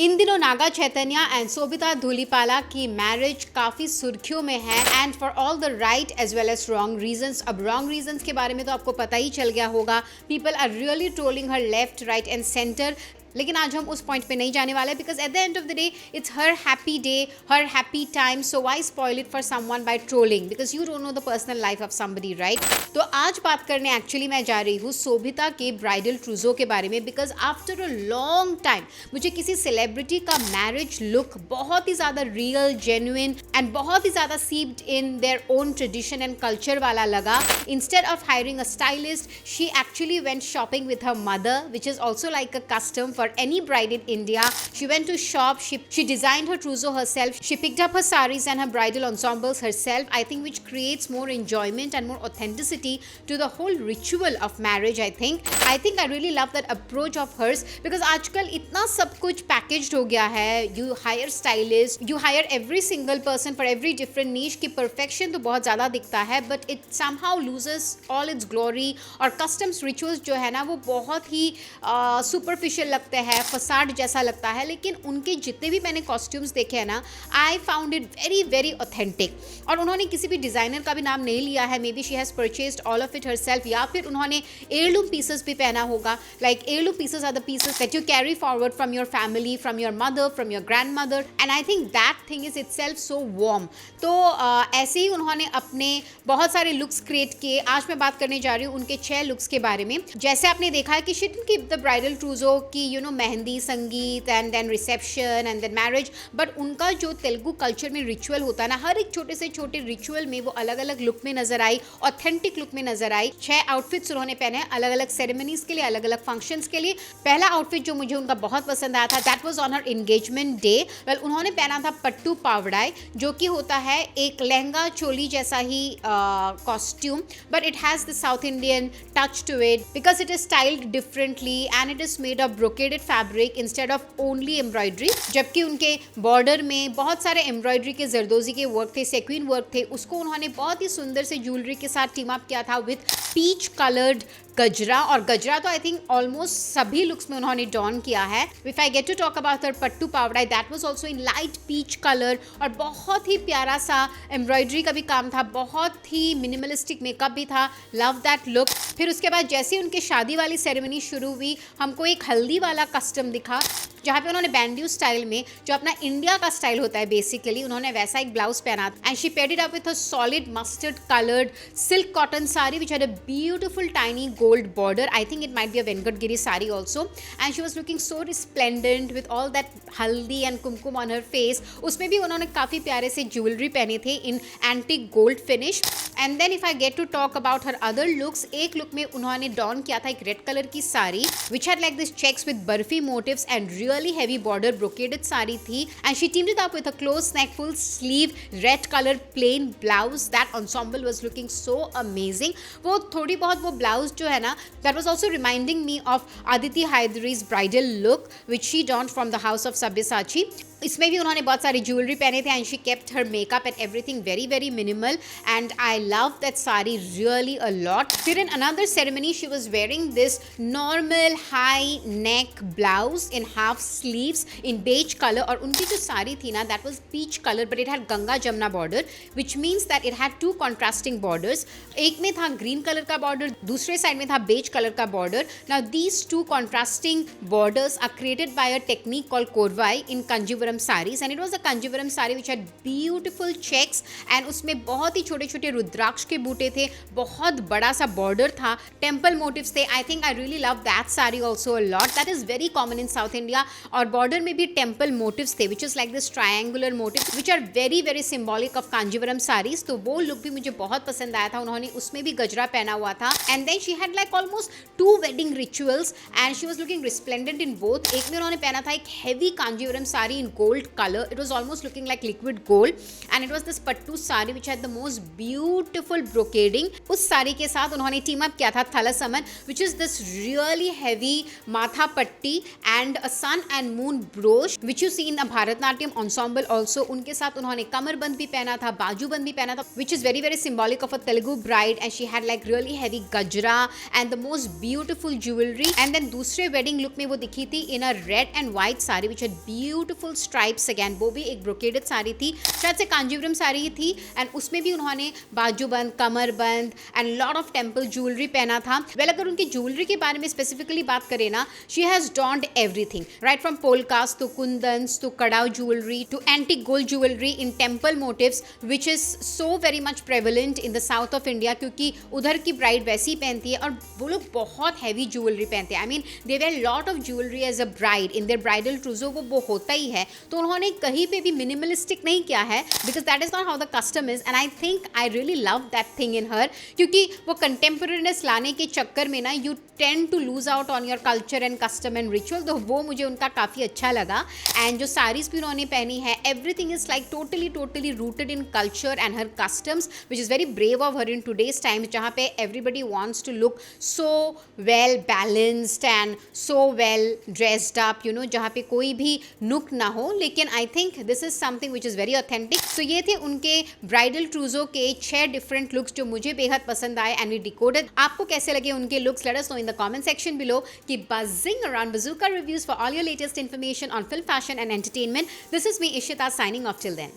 इन दिनों नागा चैतन्य एंड सोबिता धूलिपाला की मैरिज काफी सुर्खियों में है and for all the right as well as wrong reasons. अब रॉन्ग रीजंस के बारे में तो आपको पता ही चल गया होगा। People are really trolling her left right and centre, लेकिन आज हम उस पॉइंट पे नहीं जाने वाले because at the end of the day it's her happy day, her happy time, so why spoil it for someone by trolling because you don't know the personal life of somebody, right. तो आज बात करने actually मैं जा रही हूँ सोभिता के bridal ट्रूजो के बारे में because after a long time मुझे किसी सेलिब्रिटी का मैरिज लुक बहुत ही ज़्यादा रियल, जेन्युइन एंड बहुत ही ज़्यादा steeped in their own tradition and culture वाला लगा। Instead of hiring a stylist, she actually went shopping with her mother, which is also like a custom for any bride in India. She went to shop, she designed her trousseau herself, she picked up her saris and her bridal ensembles herself, I think, which creates more enjoyment and more authenticity to the whole ritual of marriage. I really love that approach of hers because आजकल इतना सब कुछ packaged हो गया है। You hire stylist, you hire every single person for every different niche की perfection तो बहुत ज़्यादा दिखता है, but it somehow loses all its glory। और customs rituals जो है ना वो बहुत ही superficial लगते है, फसाड जैसा लगता है, लेकिन उनके जितने भी मैंने कॉस्ट्यूम्स देखे हैं ना, I found it very very authentic. और उन्होंने किसी भी डिज़ाइनर का भी नाम नहीं लिया है, may be she has purchased all of it herself, या फिर उन्होंने एयरलूम पीसेस भी पहना होगा। Like heirloom pieces are the pieces that you carry forward from your family, from your mother, from your grandmother, and I think that thing is itself so warm. तो ऐसे ही उन्होंने अपने बहुत सारे looks create किए। आज मैं बात करने जा रही हूँ उनके 6 लुक्स के बारे में। जैसे आपने देखा है कि she didn't keep the bridal trousseau की mehndi, sangeet and then reception and then marriage, but उनका जो तेलुगु कल्चर में रिचुअल होता है ना, हर एक छोटे से छोटे रिचुअल में वो अलग अलग लुक में नजर आई, ऑथेंटिक लुक में नजर आई। 6 आउटफिट्स उन्होंने पहने हैं अलग अलग सेरेमनीज के लिए, अलग अलग फंक्शंस के लिए। पहला आउटफिट जो मुझे उनका बहुत पसंद आया था, that was on her engagement day. Well, उन्होंने पहना था पट्टू पावड़ाई, जो कि होता है एक लहंगा चोली जैसा ही costume, but it has the South Indian touch to it because it is styled differently and it is made of brocaded fabric instead of only embroidery. जबकि उनके बॉर्डर में बहुत सारे एम्ब्रॉयडरी के जरदोजी के वर्क थे, सेक्विन वर्क थे, उसको उन्होंने बहुत ही सुंदर से ज्वेलरी के साथ टीम अप किया था विथ पीच कलर्ड गजरा। और गजरा तो आई थिंक ऑलमोस्ट सभी लुक्स में उन्होंने डॉन किया है। If I get to talk about her pattu pavadai, that was also in light peach colour और बहुत ही प्यारा सा एम्ब्रॉयडरी का भी काम था, बहुत ही मिनिमलिस्टिक मेकअप भी था। Love that look. फिर उसके बाद जैसे उनके शादी वाली सेरेमनी शुरू हुई, हमको एक हल्दी वाला कस्टम दिखा जहाँ पे उन्होंने बैंड्यू स्टाइल में, जो अपना इंडिया का स्टाइल होता है बेसिकली, उन्होंने वैसा एक ब्लाउज पहना and she paired it up with a solid mustard coloured silk cotton sari which had a beautiful tiny gold border. I think it might be a Venkatgiri sari also, and she was looking so resplendent with all that haldi and kumkum on her face. उसमें भी उन्होंने काफ़ी प्यारे से jewellery पहने थे in antique gold finish. And then if I get to talk about her other looks, एक look में उन्होंने डॉन किया था एक रेड कलर की sari which had like this checks with barfi motifs and really heavy border brocaded sari थी, and she teamed it up with a close neck full sleeve red color plain blouse. That ensemble was looking so amazing. वो थोड़ी बहुत वो blouse जो है ना, that was also reminding me of Aditi Hydari's bridal look which she donned from the house of Sabyasachi. इसमें भी उन्होंने बहुत सारी ज्वेलरी पहने थे and she kept her makeup and everything very very minimal and I love that sari really a lot. फिर in another ceremony she was wearing this normal high neck blouse in half sleeves in beige colour, और उनकी जो साड़ी थी ना, that was peach colour but it had Ganga Jamuna border which means that it had 2 contrasting borders. एक में था green colour का border, दूसरे साइड में था बेज कलर का border. Now these 2 contrasting borders are created by a technique called korvai in Kanjeevaram sarees, and it was a kanjivaram saree which had beautiful checks and उसमें बहुत ही छोटे छोटे रुद्राक्ष के बूटे थे, बहुत बड़ा सा बॉर्डर था, टेम्पल मोटिव्स थे। I think I really love that sari also a lot. That is very common in South India, और बॉर्डर में भी टेम्पल मोटिव्स थे which is like this triangular motif which are very very symbolic of Kanjeevaram saris. तो वो look भी मुझे बहुत पसंद आया था। उन्होंने उसमें भी गजरा पहना हुआ था and then she had like almost 2 wedding rituals and she was looking resplendent in both. एक में उन्होंने पहना था एक heavy Kanjeevaram sari in gold color. It was almost looking like liquid gold and it was this pattu sari which had the most beautiful brocading. उस साड़ी के साथ उन्होंने टीम अप किया था थलसमन which is this really heavy matha patti and a sun and moon brooch which you see in a Bharatnatyam ensemble also. उनके साथ उन्होंने कमरबंद भी पहना था, बाजूबंद भी पहना था which is very very symbolic of a Telugu bride and she had like really heavy gajra and the most beautiful jewelry. And then दूसरे wedding look में वो दिखी थी in a red and white sari which had beautiful stripes again. वो भी एक brocaded sari थी, शायद से कांजीवरम साड़ी थी and उसमें भी उन्होंने बाजूबंद, कमरबंद and lot of temple jewelry पहना था. Well, अगर उनकी jewelry के बारे में specifically बात करें ना, she has donned everything right from polkas to kundans to kadao jewelry to antique gold jewelry in temple motifs which is so very much prevalent in the south of India क्योंकि उधर की bride वैसी पहनती है और वो लोग बहुत heavy jewelry पहनते हैं. I mean they wear lot of jewelry as a bride in their bridal trousseau. वो होता ही है, तो उन्होंने कहीं पे भी minimalistic नहीं किया है because that is not how the custom is and I think I really love that thing in her क्योंकि वो contemporariness लाने के चक्कर में ना you tend to lose out on your culture and custom and ritual. तो वो मुझे उनका काफ़ी अच्छा लगा. एंड जो साड़ीज़ भी उन्होंने पहनी है everything is like totally rooted in culture and her customs which is very brave of her in today's time जहाँ पे everybody wants to look so well balanced and so well dressed up, you know, जहाँ पे कोई भी नुक ना हो. लेकिन I think this is something which is very authentic. So ये थे उनके bridal trousseau के 6 different looks जो मुझे बेहद पसंद आए and we decoded. आपको कैसे लगे उनके looks? Let us know in the comment section below. Keep buzzing around Bazooka Reviews for all your latest information on film, fashion and entertainment. This is me Ishita signing off till then.